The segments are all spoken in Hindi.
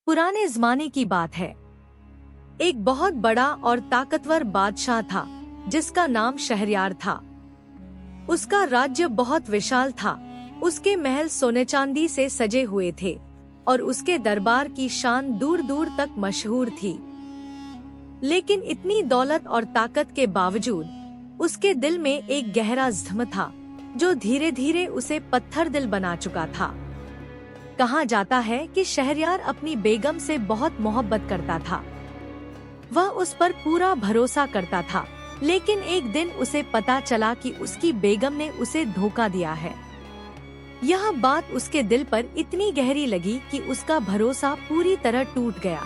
पुराने जमाने की बात है। एक बहुत बड़ा और ताकतवर बादशाह था जिसका नाम शहरयार था। उसका राज्य बहुत विशाल था। उसके महल सोने चांदी से सजे हुए थे और उसके दरबार की शान दूर दूर तक मशहूर थी। लेकिन इतनी दौलत और ताकत के बावजूद उसके दिल में एक गहरा जख्म था जो धीरे धीरे उसे पत्थर दिल बना चुका था। कहा जाता है कि शहरयार अपनी बेगम से बहुत मोहब्बत करता था। वह उस पर पूरा भरोसा करता था, लेकिन एक दिन उसे पता चला कि उसकी बेगम ने उसे धोखा दिया है। यह बात उसके दिल पर इतनी गहरी लगी कि उसका भरोसा पूरी तरह टूट गया।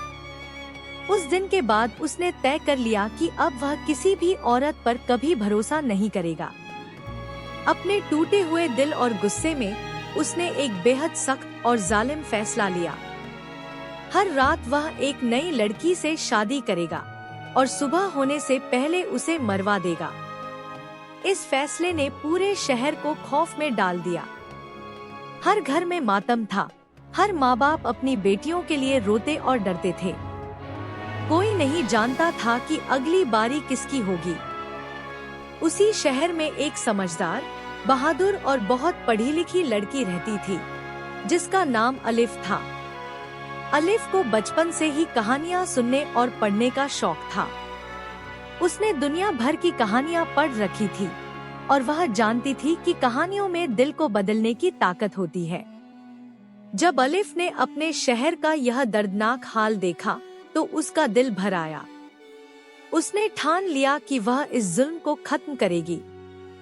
उस दिन के बाद उसने तय कर लिया कि अब वह किसी भी औरत पर कभी भरोसा नहीं करेगा। अपने टूटे हुए दिल और गुस्से में उसने एक बेहद सख्त और जालिम फैसला लिया। हर रात वह एक नई लड़की से शादी करेगा और सुबह होने से पहले उसे मरवा देगा। इस फैसले ने पूरे शहर को खौफ में डाल दिया। हर घर में मातम था। हर माँ बाप अपनी बेटियों के लिए रोते और डरते थे। कोई नहीं जानता था कि अगली बारी किसकी होगी। उसी शहर में एक समझदार, बहादुर और बहुत पढ़ी लिखी लड़की रहती थी जिसका नाम अलिफ था। अलिफ को बचपन से ही कहानियाँ सुनने और पढ़ने का शौक था। उसने दुनिया भर की कहानियाँ पढ़ रखी थी और वह जानती थी कि कहानियों में दिल को बदलने की ताकत होती है। जब अलिफ ने अपने शहर का यह दर्दनाक हाल देखा तो उसका दिल भर आया। उसने ठान लिया कि वह इस जुल्म को खत्म करेगी,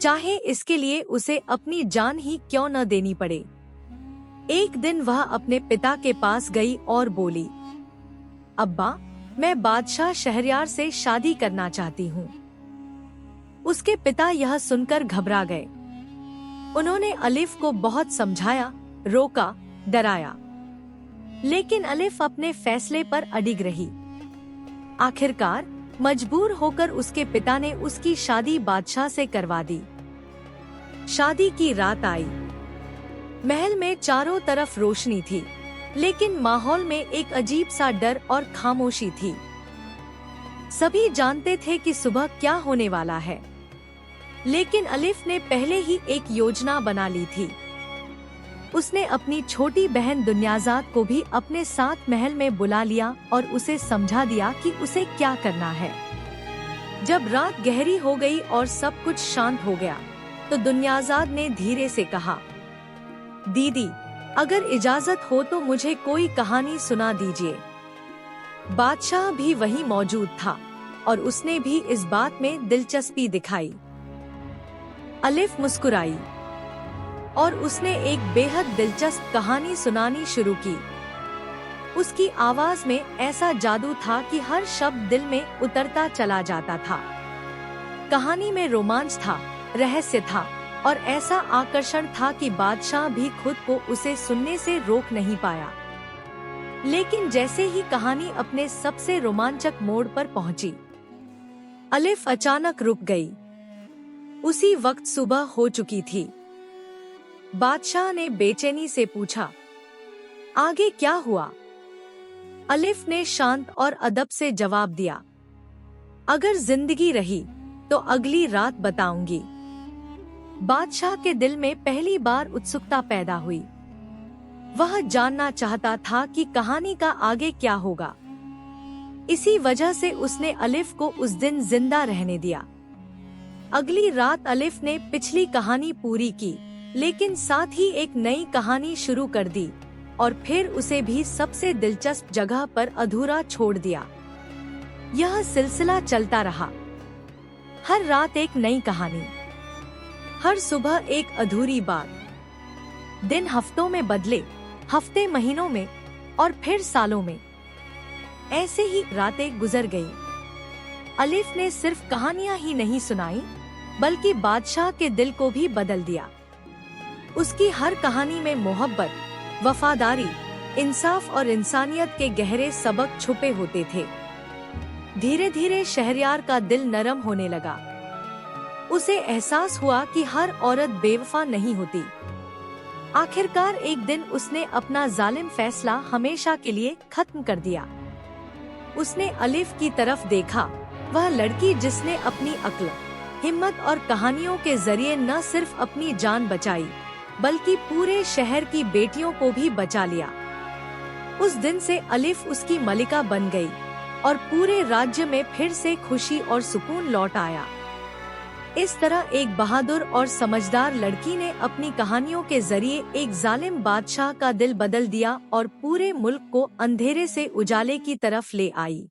चाहे इसके लिए उसे अपनी जान ही क्यों न देनी पड़े। एक दिन वह अपने पिता के पास गई और बोली, अब्बा, मैं बादशाह शहरयार से शादी करना चाहती हूँ। उसके पिता यह सुनकर घबरा गए। उन्होंने अलिफ को बहुत समझाया, रोका, डराया, लेकिन अलिफ अपने फैसले पर अडिग रही। आखिरकार मजबूर होकर उसके पिता ने उसकी शादी बादशाह से करवा दी। शादी की रात आई। महल में चारों तरफ रोशनी थी, लेकिन माहौल में एक अजीब सा डर और खामोशी थी। सभी जानते थे कि सुबह क्या होने वाला है, लेकिन अलिफ ने पहले ही एक योजना बना ली थी। उसने अपनी छोटी बहन दुनियाजाद को भी अपने साथ महल में बुला लिया और उसे समझा दिया कि उसे क्या करना है। जब रात गहरी हो गई और सब कुछ शांत हो गया, तो दुनियाजाद ने धीरे से कहा, दीदी, अगर इजाजत हो तो मुझे कोई कहानी सुना दीजिए। बादशाह भी वहीं मौजूद था और उसने भी इस बात में दिलचस्पी दिखाई। अलिफ मुस्कुराई और उसने एक बेहद दिलचस्प कहानी सुनानी शुरू की। उसकी आवाज में ऐसा जादू था कि हर शब्द दिल में उतरता चला जाता था। कहानी में रोमांच था, रहस्य था और ऐसा आकर्षण था कि बादशाह भी खुद को उसे सुनने से रोक नहीं पाया। लेकिन जैसे ही कहानी अपने सबसे रोमांचक मोड़ पर पहुंची, अलिफ अचानक रुक गई। उसी वक्त सुबह हो चुकी थी। बादशाह ने बेचैनी से पूछा, आगे क्या हुआ? अलिफ ने शांत और अदब से जवाब दिया, अगर जिंदगी रही तो अगली रात बताऊंगी। बादशाह के दिल में पहली बार उत्सुकता पैदा हुई। वह जानना चाहता था कि कहानी का आगे क्या होगा। इसी वजह से उसने अलिफ को उस दिन जिंदा रहने दिया। अगली रात अलिफ ने पिछली कहानी पूरी की, लेकिन साथ ही एक नई कहानी शुरू कर दी और फिर उसे भी सबसे दिलचस्प जगह पर अधूरा छोड़ दिया। यह सिलसिला चलता रहा। हर रात एक नई कहानी, हर सुबह एक अधूरी बात। दिन हफ्तों में बदले, हफ्ते महीनों में और फिर सालों में। ऐसे ही रातें गुजर गईं। अलिफ ने सिर्फ कहानियां ही नहीं सुनाई, बल्कि बादशाह के दिल को भी बदल दिया। उसकी हर कहानी में मोहब्बत, वफादारी, इंसाफ और इंसानियत के गहरे सबक छुपे होते थे। धीरे धीरे शहरयार का दिल नरम होने लगा। उसे एहसास हुआ कि हर औरत बेवफा नहीं होती। आखिरकार एक दिन उसने अपना जालिम फैसला हमेशा के लिए खत्म कर दिया। उसने अलिफ की तरफ देखा, वह लड़की जिसने अपनी अक्ल, हिम्मत और कहानियों के जरिए न सिर्फ अपनी जान बचाई बल्कि पूरे शहर की बेटियों को भी बचा लिया। उस दिन से अलिफ उसकी मलिका बन गई और पूरे राज्य में फिर से खुशी और सुकून लौट आया। इस तरह एक बहादुर और समझदार लड़की ने अपनी कहानियों के जरिए एक जालिम बादशाह का दिल बदल दिया और पूरे मुल्क को अंधेरे से उजाले की तरफ ले आई।